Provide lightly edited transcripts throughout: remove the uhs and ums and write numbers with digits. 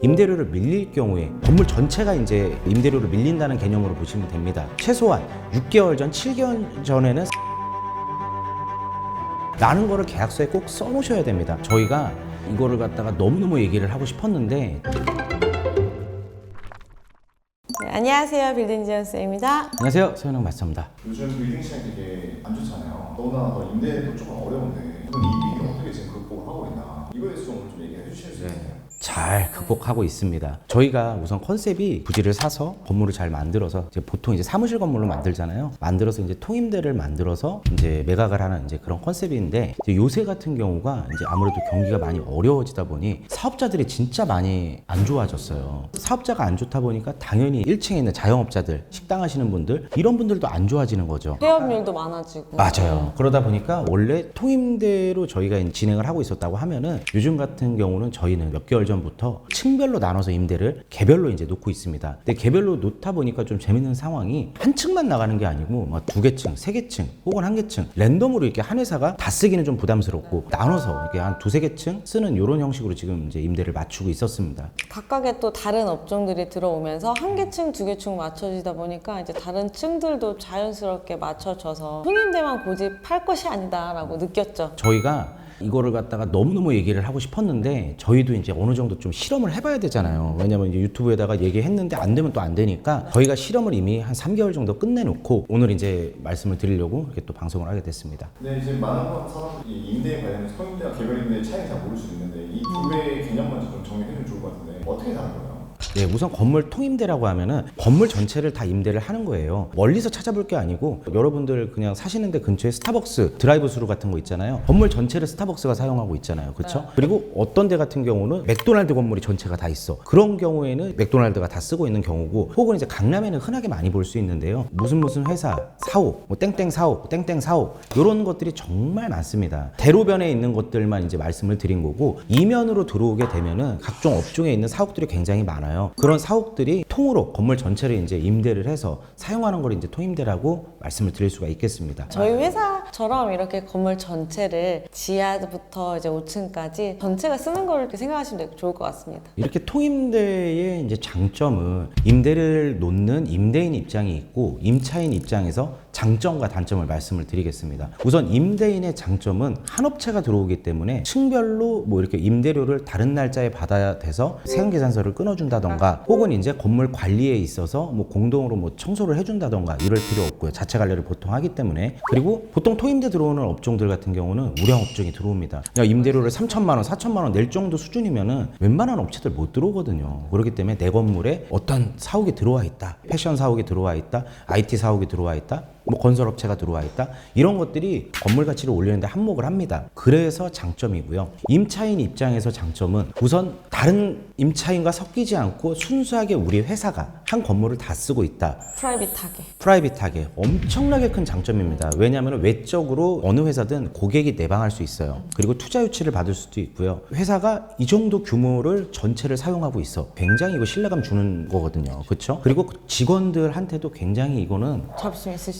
임대료를 밀릴 경우에 건물 전체가 이제 임대료를 밀린다는 개념으로 보시면 됩니다. 최소한 6개월 전, 7개월 전에는 라는 거를 계약서에 꼭 써놓으셔야 됩니다. 저희가 이거를 갖다가 너무너무 얘기를 하고 싶었는데 네, 안녕하세요. 빌딩지원스입니다. 안녕하세요. 서현웅 마스터입니다. 요즘 빌딩 시장이 되게 안 좋잖아요. 너무나 더 임대도 조금 어려운데 그럼 이 위기 어떻게 지금 극복하고 있나 이거에 대해서 오늘 좀 얘기해 주실 수 있나요? 잘 극복하고 있습니다. 저희가 우선 컨셉이 부지를 사서 건물을 잘 만들어서 이제 보통 이제 사무실 건물로 만들잖아요. 만들어서 이제 통임대를 만들어서 이제 매각을 하는 이제 그런 컨셉인데 이제 요새 같은 경우가 이제 아무래도 경기가 많이 어려워지다 보니 사업자들이 진짜 많이 안 좋아졌어요. 사업자가 안 좋다 보니까 당연히 1층에 있는 자영업자들, 식당 하시는 분들 이런 분들도 안 좋아지는 거죠. 폐업률도 많아지고. 맞아요. 그러다 보니까 원래 통임대로 저희가 진행을 하고 있었다고 하면은 요즘 같은 경우는 저희는 몇 개월 전부터 층별로 나눠서 임대를 개별로 이제 놓고 있습니다. 근데 개별로 놓다 보니까 좀 재밌는 상황이 한 층만 나가는 게 아니고 막 2개 층, 3개 층 혹은 1개 층 랜덤으로 이렇게 한 회사가 다 쓰기는 좀 부담스럽고 나눠서 이렇게 한 2-3개 층 쓰는 이런 형식으로 지금 이제 임대를 맞추고 있었습니다. 각각의 또 다른 업종들이 들어오면서 한 개 층, 2개 층 맞춰지다 보니까 이제 다른 층들도 자연스럽게 맞춰져서 통임대만 고집할 것이 아니다라고 느꼈죠. 저희가 이거를 갖다가 너무너무 얘기를 하고 싶었는데 저희도 이제 어느 정도 좀 실험을 해봐야 되잖아요. 왜냐면 이제 유튜브에다가 얘기했는데 안 되면 또 안 되니까 저희가 실험을 이미 한 3개월 정도 끝내놓고 오늘 이제 말씀을 드리려고 이렇게 또 방송을 하게 됐습니다. 근데 이제 많은 사람들이 임대에 관련해서 성임대와 개별 임대의 차이를 잘 모를 수 있는데 이 두 개의 개념만 좀 정리해 주면 좋을 것 같은데 어떻게 다른 거예요? 네, 우선 건물 통임대라고 하면은 건물 전체를 다 임대를 하는 거예요. 멀리서 찾아볼 게 아니고 여러분들 그냥 사시는데 근처에 스타벅스 드라이브스루 같은 거 있잖아요. 건물 전체를 스타벅스가 사용하고 있잖아요. 그렇죠? 그리고 어떤 데 같은 경우는 맥도날드 건물이 전체가 다 있어. 그런 경우에는 맥도날드가 다 쓰고 있는 경우고 혹은 이제 강남에는 흔하게 많이 볼 수 있는데요. 무슨 회사 사옥, 뭐 땡땡 사옥, 땡땡 사옥 이런 것들이 정말 많습니다. 대로변에 있는 것들만 이제 말씀을 드린 거고 이면으로 들어오게 되면은 각종 업종에 있는 사옥들이 굉장히 많아요. 그런 사옥들이 통으로 건물 전체를 이제 임대를 해서 사용하는 걸 이제 통임대라고 말씀을 드릴 수가 있겠습니다. 저희 회사처럼 이렇게 건물 전체를 지하부터 이제 5층까지 전체가 쓰는 걸 이렇게 생각하시면 좋을 것 같습니다. 이렇게 통임대의 이제 장점은 임대를 놓는 임대인 입장이 있고 임차인 입장에서 장점과 단점을 말씀을 드리겠습니다. 우선 임대인의 장점은 한 업체가 들어오기 때문에 층별로 뭐 이렇게 임대료를 다른 날짜에 받아야 돼서 세금계산서를 끊어준다던가 혹은 이제 건물 관리에 있어서 뭐 공동으로 뭐 청소를 해준다던가 이럴 필요 없고요. 자체 관리를 보통 하기 때문에. 그리고 보통 토임대 들어오는 업종들 같은 경우는 우량 업종이 들어옵니다. 임대료를 3천만 원, 4천만 원 낼 정도 수준이면은 웬만한 업체들 못 들어오거든요. 그렇기 때문에 내 건물에 어떤 사옥이 들어와 있다, 패션 사옥이 들어와 있다, IT 사옥이 들어와 있다, 뭐 건설업체가 들어와 있다 이런 것들이 건물 가치를 올리는데 한몫을 합니다. 그래서 장점이고요. 임차인 입장에서 장점은 우선 다른 임차인과 섞이지 않고 순수하게 우리 회사가 한 건물을 다 쓰고 있다. 프라이빗하게 엄청나게 큰 장점입니다. 왜냐하면 외적으로 어느 회사든 고객이 내방할 수 있어요. 그리고 투자 유치를 받을 수도 있고요. 회사가 이 정도 규모를 전체를 사용하고 있어. 굉장히 이거 신뢰감 주는 거거든요. 그렇죠? 그리고 직원들한테도 굉장히 이거는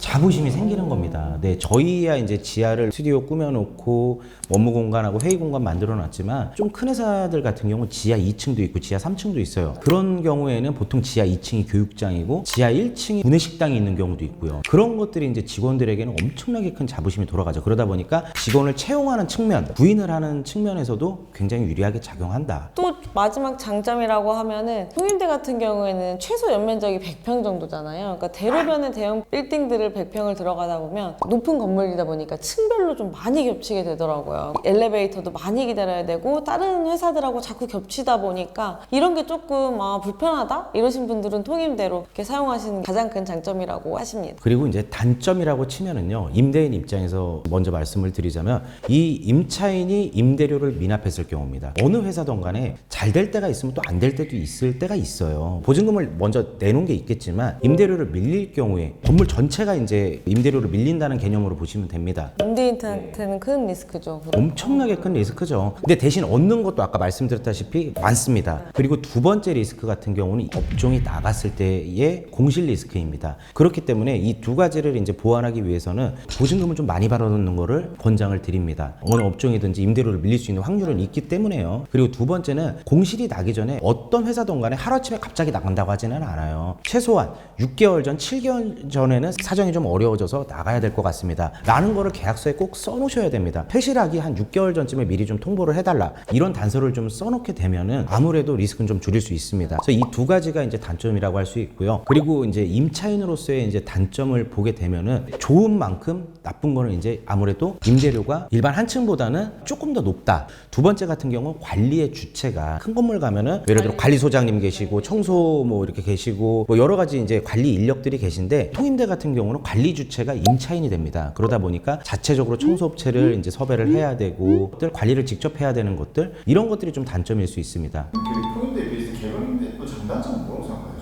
자부심이 생기는 겁니다. 네, 저희야 이제 지하를 스튜디오 꾸며놓고 업무 공간하고 회의 공간 만들어놨지만 좀 큰 회사들 같은 경우 지하 2층도 있고 지하 3층도 있어요. 그런 경우에는 보통 지하 2층이 교육장이고 지하 1층이 구내식당이 있는 경우도 있고요. 그런 것들이 이제 직원들에게는 엄청나게 큰 자부심이 돌아가죠. 그러다 보니까 직원을 채용하는 측면, 구인을 하는 측면에서도 굉장히 유리하게 작용한다. 또 마지막 장점이라고 하면은 통임대 같은 경우에는 최소 연면적이 100평 정도잖아요. 그러니까 대로변의 대형 빌딩들을 100평을 들어가다 보면 높은 건물이다 보니까 층별로 좀 많이 겹치게 되더라고요. 엘리베이터도 많이 기다려야 되고 다른 회사들하고 자꾸 겹치다 보니까 이런 게 조금 불편하다? 이러신 분들은 통임대로 이렇게 사용하시는 가장 큰 장점이라고 하십니다. 그리고 이제 단점이라고 치면은요. 임대인 입장에서 먼저 말씀을 드리자면 이 임차인이 임대료를 미납했을 경우입니다. 어느 회사든 간에 잘 될 때가 있으면 또 안 될 때도 있을 때가 있어요. 보증금을 먼저 내놓은 게 있겠지만 임대료를 밀릴 경우에 건물 전체가 이제 임대료를 밀린다는 개념으로 보시면 됩니다. 임대인한테는 큰 리스크죠. 엄청나게 큰 리스크죠. 근데 대신 얻는 것도 아까 말씀드렸다시피 많습니다. 그리고 두 번째 리스크 같은 경우는 업종이 나갔을 때의 공실 리스크입니다. 그렇기 때문에 이 두 가지를 이제 보완하기 위해서는 보증금을 좀 많이 받아놓는 거를 권장을 드립니다. 어느 업종이든지 임대료를 밀릴 수 있는 확률은 있기 때문에요. 그리고 두 번째는 공실이 나기 전에 어떤 회사든 간에 하루아침에 갑자기 나간다고 하지는 않아요. 최소한 6개월 전, 7개월 전에는 사정이 좀 어려워져서 나가야 될 것 같습니다. 라는 거를 계약서에 꼭 써놓으셔야 됩니다. 폐실하기 한 6개월 전쯤에 미리 좀 통보를 해달라. 이런 단서를 좀 써놓게 되면은 아무래도 리스크는 좀 줄일 수 있습니다. 그래서 이 두 가지가 이제 단점이라고 할 수 있고요. 그리고 이제 임차인으로서의 이제 단점을 보게 되면은 좋은 만큼 나쁜 거는 이제 아무래도 임대료가 일반 한 층보다는 조금 더 높다. 두 번째 같은 경우 관리의 주체가 큰 건물 가면은 예를 들어 관리소장님 계시고 청소 뭐 이렇게 계시고 뭐 여러 가지 이제 관리 인력들이 계신데 통임대 같은 경우는 관리 주체가 임차인이 됩니다. 그러다 보니까 자체적으로 청소업체를 이제 섭외를 해야 되고 관리를 직접 해야 되는 것들 이런 것들이 좀 단점일 수 있습니다. 그 통임대에 비해서 개별임대 또 장단점은 뭐라고 생각하세요?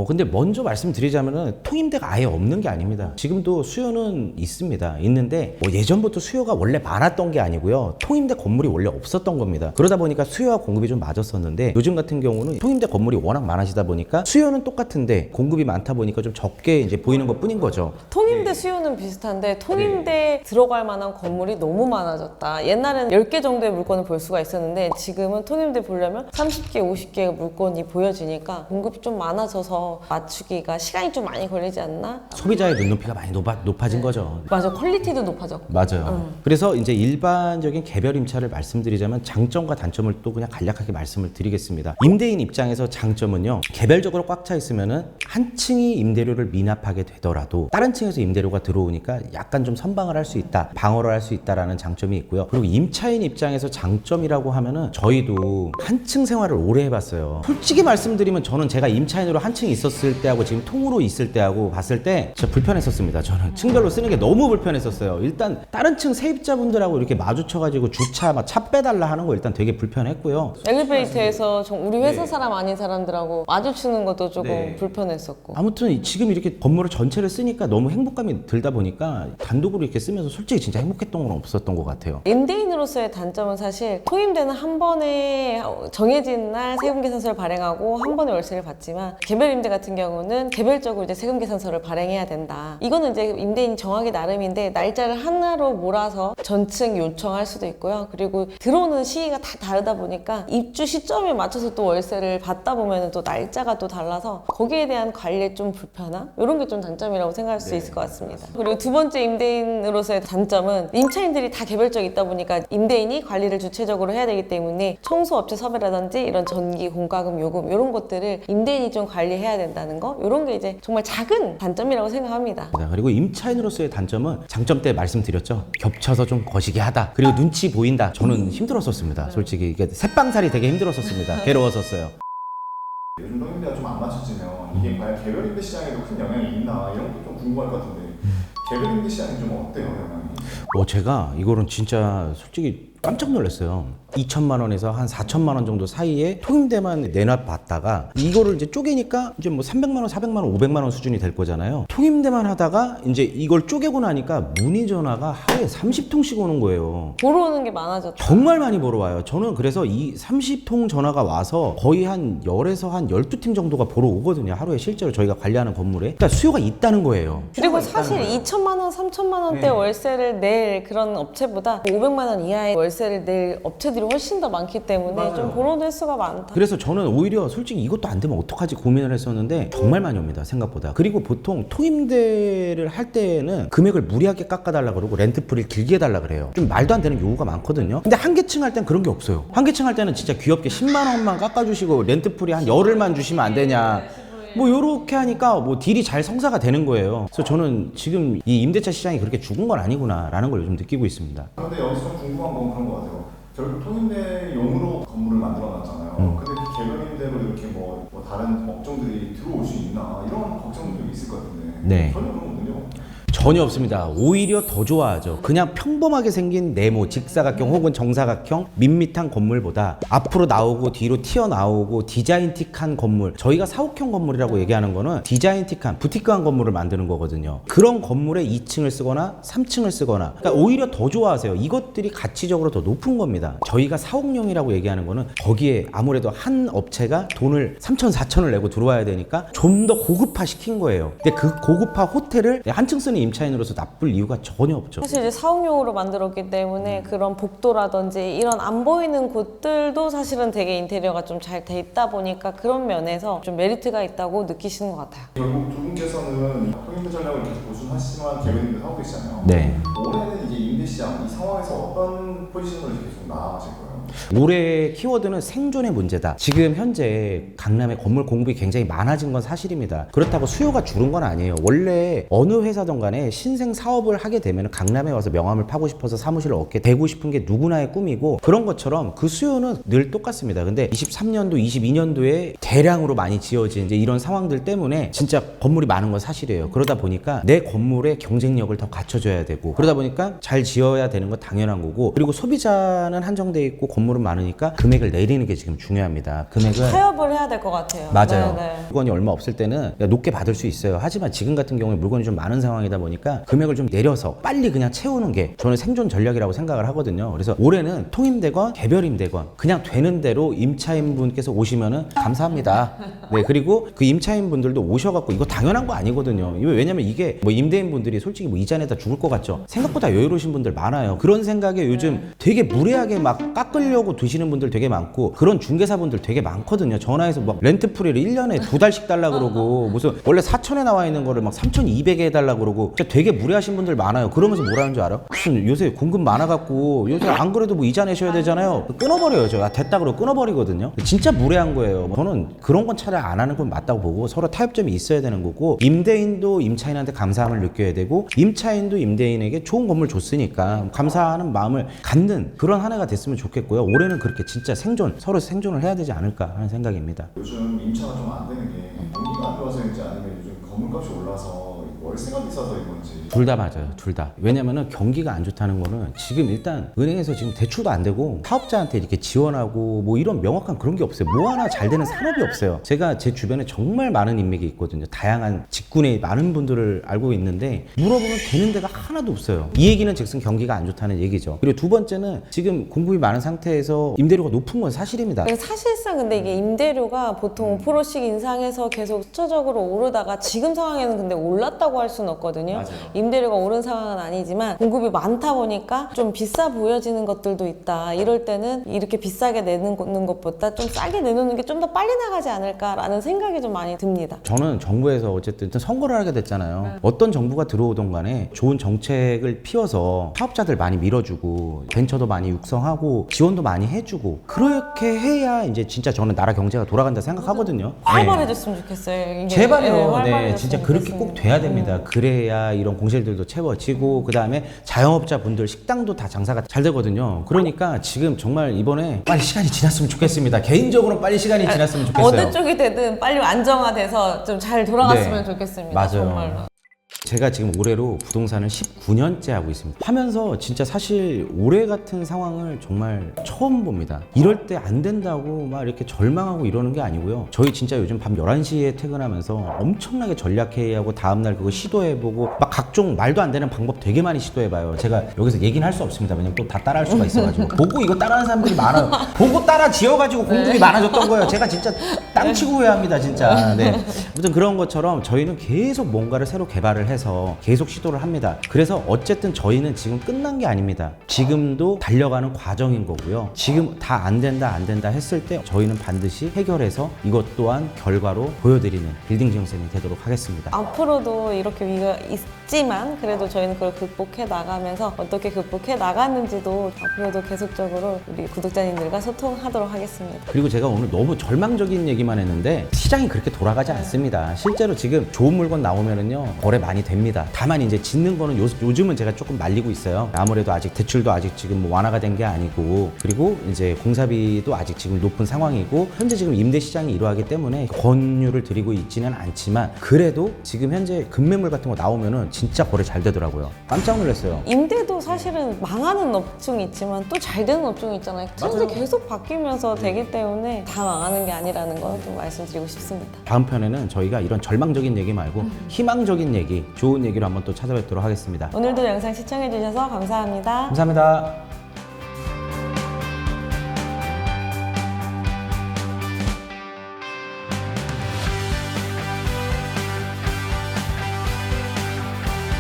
근데 먼저 말씀드리자면은 통임대가 아예 없는 게 아닙니다. 지금도 수요는 있습니다. 있는데 뭐 예전부터 수요가 원래 많았던 게 아니고요. 통임대 건물이 원래 없었던 겁니다. 그러다 보니까 수요와 공급이 좀 맞았었는데 요즘 같은 경우는 통임대 건물이 워낙 많아지다 보니까 수요는 똑같은데 공급이 많다 보니까 좀 적게 이제 보이는 것 뿐인 거죠. 통임대 수요는 비슷한데 통임대에 들어갈 만한 건물이 너무 많아졌다. 옛날에는 10개 정도의 물건을 볼 수가 있었는데 지금은 통임대 보려면 30개, 50개의 물건이 보여지니까 공급이 좀 많아져서 맞추기가 시간이 좀 많이 걸리지 않나? 소비자의 눈높이가 많이 높아진 거죠. 맞아, 퀄리티도 높아졌고. 맞아요. 그래서 이제 일반적인 개별 임차를 말씀드리자면 장점과 단점을 또 그냥 간략하게 말씀을 드리겠습니다. 임대인 입장에서 장점은요. 개별적으로 꽉 차 있으면은 한 층이 임대료를 미납하게 되더라도 다른 층에서 임대료가 들어오니까 약간 좀 선방을 할 수 있다. 방어를 할 수 있다라는 장점이 있고요. 그리고 임차인 입장에서 장점이라고 하면은 저희도 한 층 생활을 오래 해봤어요. 솔직히 말씀드리면 저는 제가 임차인으로 한 층 있었을 때하고 지금 통으로 있을 때하고 봤을 때 진짜 불편했었습니다. 저는 층별로 쓰는 게 너무 불편했었어요. 일단 다른 층 세입자분들하고 이렇게 마주쳐가지고 주차 막 차 빼달라 하는 거 일단 되게 불편했고요. 엘리베이터에서 우리 회사 사람 아닌 사람들하고 마주치는 것도 조금 불편했었고. 아무튼 지금 이렇게 건물을 전체를 쓰니까 너무 행복감이 들다 보니까 단독으로 이렇게 쓰면서 솔직히 진짜 행복했던 건 없었던 것 같아요. 임대인으로서의 단점은 사실 통임대는 한 번에 정해진 날 세금계산서를 발행하고 한 번에 월세를 받지만 개별임대 같은 경우는 개별적으로 이제 세금계산서를 발행해야 된다. 이거는 이제 임대인이 정하기 나름인데 날짜를 하나로 몰아서 전층 요청할 수도 있고요. 그리고 들어오는 시기가 다 다르다 보니까 입주 시점에 맞춰서 또 월세를 받다 보면 또 날짜가 또 달라서 거기에 대한 관리에 좀 불편함? 이런 게 좀 단점이라고 생각할 수 있을 것 같습니다. 그리고 두 번째 임대인으로서의 단점은 임차인들이 다 개별적이 있다 보니까 임대인이 관리를 주체적으로 해야 되기 때문에 청소업체 섭외라든지 이런 전기, 공과금, 요금 이런 것들을 임대인이 좀 관리해야 된다는 거 이런 게 이제 정말 작은 단점이라고 생각합니다. 그리고 임차인으로서의 단점은 장점 때 말씀드렸죠. 겹쳐서 좀 거시기 하다. 그리고 눈치 보인다. 저는 힘들었었습니다. 솔직히 이게 새빵살이 되게 힘들었었습니다. 괴로웠었어요. 요즘 통임대가 좀 안 맞춰지면 이게 과연 개별임대 시장에도 큰 영향이 있나 이런 것도 좀 궁금할 것 같은데 개별임대 시장이 좀 어때요, 영향이? 제가 이거는 진짜 솔직히 깜짝 놀랐어요. 2천만 원에서 한 4천만 원 정도 사이에 통임대만 내놔봤다가 이거를 이제 쪼개니까 이제 뭐 300만 원, 400만 원, 500만 원 수준이 될 거잖아요. 통임대만 하다가 이제 이걸 쪼개고 나니까 문의 전화가 하루에 30통씩 오는 거예요. 보러 오는 게 많아졌다. 정말 많이 보러 와요. 저는 그래서 이 30통 전화가 와서 거의 한 10에서 한 12팀 정도가 보러 오거든요. 하루에 실제로 저희가 관리하는 건물에. 그러니까 수요가 있다는 거예요. 그리고 사실 2천만 원, 3천만 원대 월세를 낼 그런 업체보다 500만 원 이하의 월세를 낼 업체들이 훨씬 더 많기 때문에 좀 보러 올 수가 많다. 그래서 저는 오히려 솔직히 이것도 안 되면 어떡하지 고민을 했었는데 정말 많이 옵니다. 생각보다. 그리고 보통 통임대를 할 때는 금액을 무리하게 깎아달라 그러고 렌트프리를 길게 해달라 그래요. 좀 말도 안 되는 요구가 많거든요. 근데 한계층 할 땐 그런 게 없어요. 한계층 할 때는 진짜 귀엽게 10만 원만 깎아주시고 렌트프리 한 열흘만 주시면 안 되냐. 뭐 요렇게 하니까 뭐 딜이 잘 성사가 되는 거예요. 그래서 저는 지금 이 임대차 시장이 그렇게 죽은 건 아니구나 라는 걸 요즘 느끼고 있습니다. 그런데 여기서 좀 궁금한 건 그런 것 같아요. 결국 통임대용으로 건물을 만들어놨잖아요. 근데 그 개별임대로 이렇게 뭐 다른 업종들이 들어올 수 있나 이런 걱정도 좀 있을 것 같은데 네. 전혀 그런 건요. 전혀 없습니다. 오히려 더 좋아하죠. 그냥 평범하게 생긴 네모, 직사각형 혹은 정사각형 밋밋한 건물보다 앞으로 나오고 뒤로 튀어나오고 디자인틱한 건물, 저희가 사옥형 건물이라고 얘기하는 거는 디자인틱한 부티크한 건물을 만드는 거거든요. 그런 건물에 2층을 쓰거나 3층을 쓰거나, 그러니까 오히려 더 좋아하세요. 이것들이 가치적으로 더 높은 겁니다. 저희가 사옥용이라고 얘기하는 거는 거기에 아무래도 한 업체가 돈을 3천, 4천을 내고 들어와야 되니까 좀 더 고급화 시킨 거예요. 근데 그 고급화 호텔을 한층 쓰는 임차인으로서 나쁠 이유가 전혀 없죠. 사실 이제 사옥용으로 만들었기 때문에 그런 복도라든지 이런 안 보이는 곳들도 사실은 되게 인테리어가 좀 잘 돼 있다 보니까 그런 면에서 좀 메리트가 있다고 느끼시는 것 같아요. 결국 두 분께서는 통임대 전략을 계속 고수하시지만 개별임대 하고 계시잖아요. 네. 올해는 이제 임대시장 이 상황에서 어떤 포지션으로 계속 나아가실 거예요? 올해 키워드는 생존의 문제다. 지금 현재 강남에 건물 공급이 굉장히 많아진 건 사실입니다. 그렇다고 수요가 줄은 건 아니에요. 원래 어느 회사든 간에 신생 사업을 하게 되면 강남에 와서 명함을 파고 싶어서 사무실을 얻게 되고 싶은 게 누구나의 꿈이고, 그런 것처럼 그 수요는 늘 똑같습니다. 근데 23년도, 22년도에 대량으로 많이 지어진 이제 이런 상황들 때문에 진짜 건물이 많은 건 사실이에요. 그러다 보니까 내 건물의 경쟁력을 더 갖춰줘야 되고, 그러다 보니까 잘 지어야 되는 건 당연한 거고, 그리고 소비자는 한정돼 있고 건물은 많으니까 금액을 내리는 게 지금 중요합니다. 금액을 타협을 해야 될 것 같아요. 맞아요. 네. 물건이 얼마 없을 때는 높게 받을 수 있어요. 하지만 지금 같은 경우에 물건이 좀 많은 상황이다 보니까 금액을 좀 내려서 빨리 그냥 채우는 게 저는 생존 전략이라고 생각을 하거든요. 그래서 올해는 통임되건 개별임되건 그냥 되는 대로 임차인분께서 오시면은 감사합니다. 네, 그리고 그 임차인분들도 오셔갖고 이거 당연한 거 아니거든요. 왜냐면 이게 뭐 임대인분들이 솔직히 뭐 이자 내다 죽을 것 같죠. 생각보다 여유로우신 분들 많아요. 그런 생각에 요즘 되게 무례하게 막 깎으려고 드시는 분들 되게 많고, 그런 중개사분들 되게 많거든요. 전화해서 막 렌트프리를 1년에 2달씩 달라 그러고, 무슨 원래 4천에 나와 있는 거를 막 3,200에 해달라 그러고, 진짜 되게 무례하신 분들 많아요. 그러면서 뭐라는 줄 알아? 무슨 요새 공급 많아갖고 요새 안 그래도 뭐 이자 내셔야 되잖아요. 끊어버려요. 저 됐다 그러고 끊어버리거든요. 진짜 무례한 거예요. 저는 그런 건 차라리 안 하는 건 맞다고 보고, 서로 타협점이 있어야 되는 거고, 임대인도 임차인한테 감사함을 느껴야 되고, 임차인도 임대인에게 좋은 건물 줬으니까 감사하는 마음을 갖는 그런 한 해가 됐으면 좋겠고요. 올해는 그렇게 진짜 서로 생존을 해야 되지 않을까 하는 생각입니다. 요즘 임차가 좀 안 되는 게 경기가 안 좋아서인지 아니면 요즘 건물값이 올라서 월세가 비싸서인 건지. 둘 다 맞아요. 둘 다. 왜냐면은 경기가 안 좋다는 거는 지금 일단 은행에서 지금 대출도 안 되고 사업자한테 이렇게 지원하고 뭐 이런 명확한 그런 게 없어요. 뭐 하나 잘 되는 산업이 없어요. 제가 제 주변에 정말 많은 인맥이 있거든요. 다양한 직군에 많은 분들을 알고 있는데 물어보면 되는 데가 하나도 없어요. 이 얘기는 즉슨 경기가 안 좋다는 얘기죠. 그리고 두 번째는 지금 공급이 많은 상태에서 임대료가 높은 건 사실입니다. 그래서 사실상 근데 이게 임대료가 보통 5%씩 인상해서 계속 수적으로 오르다가 지금 상황에는 근데 올랐다고 할 수는 없거든요. 맞아요. 임대료가 오른 상황은 아니지만 공급이 많다 보니까 좀 비싸 보여지는 것들도 있다. 이럴 때는 이렇게 비싸게 내는 것보다 좀 싸게 내놓는 게 좀 더 빨리 나가지 않을까라는 생각이 좀 많이 듭니다. 저는 정부에서 어쨌든 선거를 하게 됐잖아요. 어떤 정부가 들어오던 간에 좋은 정책을 피워서 사업자들 많이 밀어주고 벤처도 많이 육성하고 지원도 많이 해주고, 그렇게 해야 이제 진짜 저는 나라 경제가 돌아간다 생각하거든요. 활발해졌으면 좋겠어요. 이게. 제발요. 네, 활발해졌으면 진짜 그렇게 좋겠습니다. 꼭 돼야 됩니다. 그래야 이런 공실들도 채워지고, 그 다음에 자영업자 분들 식당도 다 장사가 잘 되거든요. 그러니까 지금 정말 이번에 빨리 시간이 지났으면 좋겠습니다. 개인적으로 빨리 시간이 지났으면 좋겠어요. 어느 쪽이 되든 빨리 안정화돼서 좀 잘 돌아갔으면 네, 좋겠습니다. 맞아요. 정말로. 제가 지금 올해로 부동산을 19년째 하고 있습니다. 하면서 진짜 사실 올해 같은 상황을 정말 처음 봅니다. 이럴 때 안 된다고 막 이렇게 절망하고 이러는 게 아니고요. 저희 진짜 요즘 밤 11시에 퇴근하면서 엄청나게 전략회의하고 다음날 그거 시도해보고 막 각종 말도 안 되는 방법 되게 많이 시도해봐요. 제가 여기서 얘기는 할 수 없습니다. 왜냐면 또 다 따라할 수가 있어가지고. 보고 이거 따라하는 사람들이 많아요. 보고 따라 지어가지고 공급이 많아졌던 거예요. 제가 진짜 땅치고 후회합니다. 진짜. 네. 아무튼 그런 것처럼 저희는 계속 뭔가를 새로 개발을 해서 계속 시도를 합니다. 그래서 어쨌든 저희는 지금 끝난 게 아닙니다. 지금도 달려가는 과정인 거고요. 지금 다 안 된다 했을 때 저희는 반드시 해결해서 이것 또한 결과로 보여드리는 빌딩 지형쌤이 되도록 하겠습니다. 앞으로도 이렇게 위기가 있지만 그래도 저희는 그걸 극복해 나가면서 어떻게 극복해 나갔는지도 앞으로도 계속적으로 우리 구독자님들과 소통하도록 하겠습니다. 그리고 제가 오늘 너무 절망적인 얘기만 했는데 시장이 그렇게 돌아가지 않습니다. 실제로 지금 좋은 물건 나오면은요 거래 많이 됩니다. 다만 이제 짓는 거는 요즘은 제가 조금 말리고 있어요. 아무래도 아직 대출도 아직 지금 뭐 완화가 된 게 아니고, 그리고 이제 공사비도 아직 지금 높은 상황이고, 현재 지금 임대 시장이 이러하기 때문에 권유를 드리고 있지는 않지만, 그래도 지금 현재 급매물 같은 거 나오면은 진짜 거래 잘 되더라고요. 깜짝 놀랐어요. 임대도 사실은 망하는 업종이 있지만 또 잘 되는 업종이 있잖아요. 트렌드 계속 바뀌면서 되기 때문에 다 망하는 게 아니라는 걸 좀 말씀드리고 싶습니다. 다음 편에는 저희가 이런 절망적인 얘기 말고 희망적인 얘기, 좋은 얘기로 한번 또 찾아뵙도록 하겠습니다. 오늘도 영상 시청해주셔서 감사합니다. 감사합니다.